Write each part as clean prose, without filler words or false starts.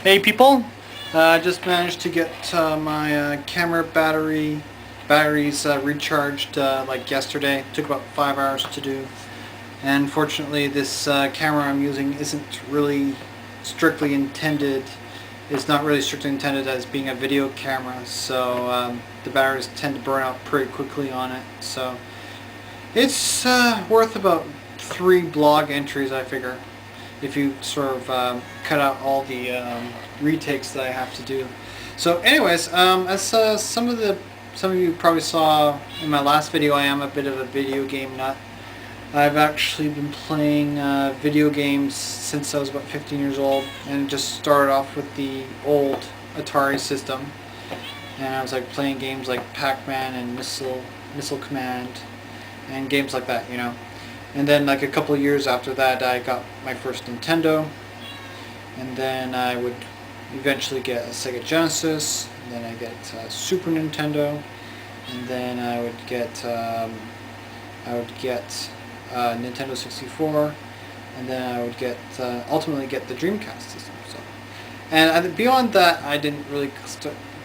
Hey people, I just managed to get my camera batteries recharged like yesterday. Took about 5 hours to do, and fortunately this camera I'm using isn't really strictly intended. It's not really strictly intended as being a video camera, so the batteries tend to burn out pretty quickly on it. So it's worth about 3 blog entries, I figure, if you sort of cut out all the retakes that I have to do. So, anyways, as some of you probably saw in my last video, I am a bit of a video game nut. I've actually been playing video games since I was about 15 years old, and just started off with the old Atari system. And I was like playing games like Pac-Man and Missile Command, and games like that, you know. And then like a couple of years after that, I got my first Nintendo, and then I would eventually get a Sega Genesis, and then I get Super Nintendo, and then I would get Nintendo 64, and then I would ultimately get the Dreamcast system. So, and beyond that, I didn't really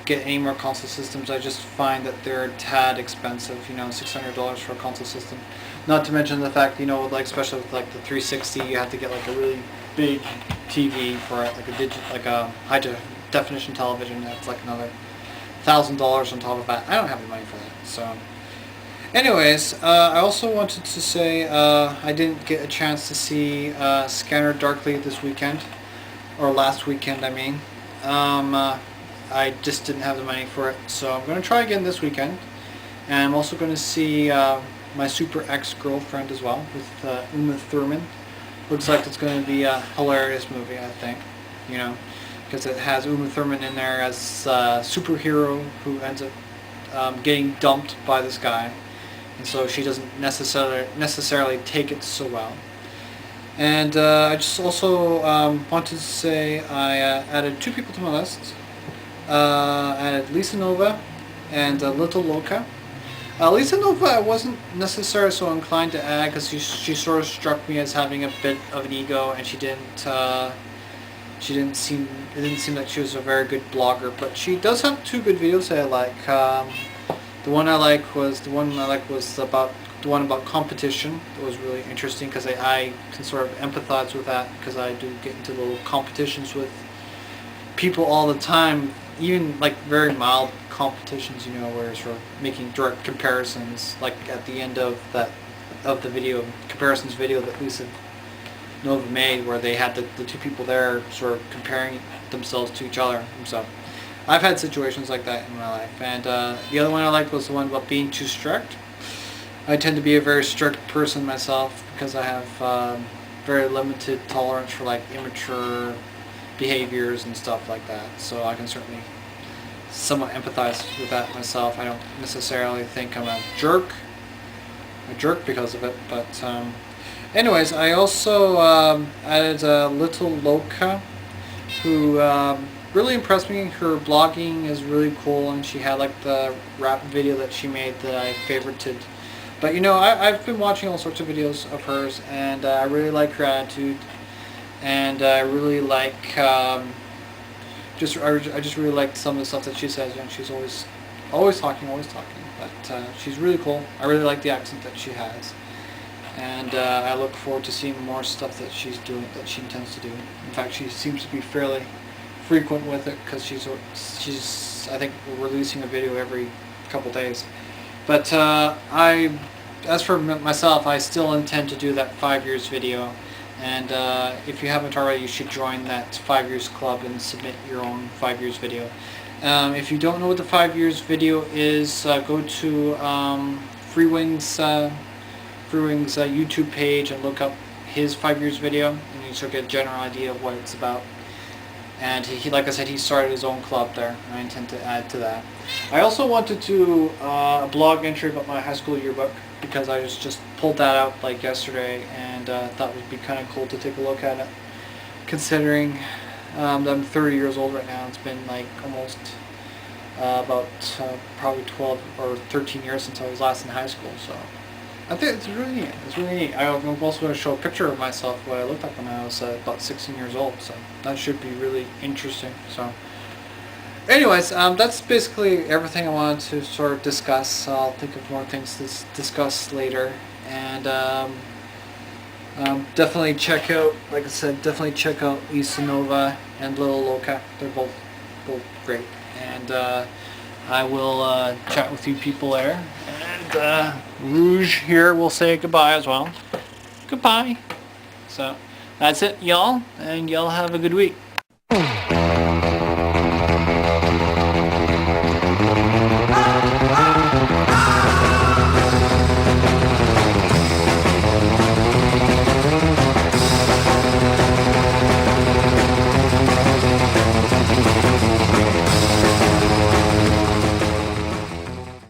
get any more console systems. I just find that they're a tad expensive. You know, $600 for a console system. Not to mention the fact, you know, like especially with like the 360, you have to get like a really big TV for it, like a high definition television. That's like another $1,000 on top of that. I don't have the money for that. So, anyways, I also wanted to say I didn't get a chance to see Scanner Darkly this weekend, or last weekend, I mean. I just didn't have the money for it, so I'm going to try again this weekend. And I'm also going to see my Super Ex-Girlfriend as well, with Uma Thurman. Looks like it's going to be a hilarious movie, I think, you know, because it has Uma Thurman in there as a superhero who ends up getting dumped by this guy, and so she doesn't necessarily take it so well. And I just also wanted to say I added 2 people to my list. Added Lisa Nova and LittleLoca. Lisa Nova I wasn't necessarily so inclined to add because she sort of struck me as having a bit of an ego, and it didn't seem like she was a very good blogger. But she does have 2 good videos that I like. The one I like was about the one about competition. It was really interesting because I can sort of empathize with that, because I do get into little competitions with people all the time, even like very mild competitions, you know, where it's sort of making direct comparisons, like at the end of the video, comparisons video that Lisa Nova made, where they had the 2 people there sort of comparing themselves to each other. So I've had situations like that in my life. And the other one I liked was the one about being too strict. I tend to be a very strict person myself, because I have very limited tolerance for like immature behaviors and stuff like that. So I can certainly somewhat empathize with that myself. I don't necessarily think I'm a jerk because of it. But anyways, I also added LittleLoca, who really impressed me. Her blogging is really cool, and she had like the rap video that she made that I favorited. But you know, I've been watching all sorts of videos of hers, and I really like her attitude, and I really like I just really like some of the stuff that she says. You know, she's always talking. But she's really cool. I really like the accent that she has, and I look forward to seeing more stuff that she intends to do. In fact, she seems to be fairly frequent with it, because she's I think releasing a video every couple days. But as for myself, I still intend to do that 5 years video. And if you haven't already, you should join that 5 years club and submit your own 5 years video. If you don't know what the 5 years video is, go to Freewing's YouTube page and look up his 5 years video, and you sort of get a general idea of what it's about. And he, like I said, he started his own club there. I intend to add to that. I also wanted to a blog entry about my high school yearbook, because I just pulled that out like yesterday, and thought it would be kind of cool to take a look at it, considering that I'm 30 years old right now. It's been like almost about probably 12 or 13 years since I was last in high school. So I think it's really neat. It's really neat. I'm also going to show a picture of myself what I looked like when I was about 16 years old. So that should be really interesting. So, anyways, that's basically everything I wanted to sort of discuss. I'll think of more things to discuss later, and definitely check out. Like I said, definitely check out Nova and LittleLoca. They're both great, and I will chat with you people there. And Rouge here will say goodbye as well. Goodbye. So that's it, y'all, and y'all have a good week.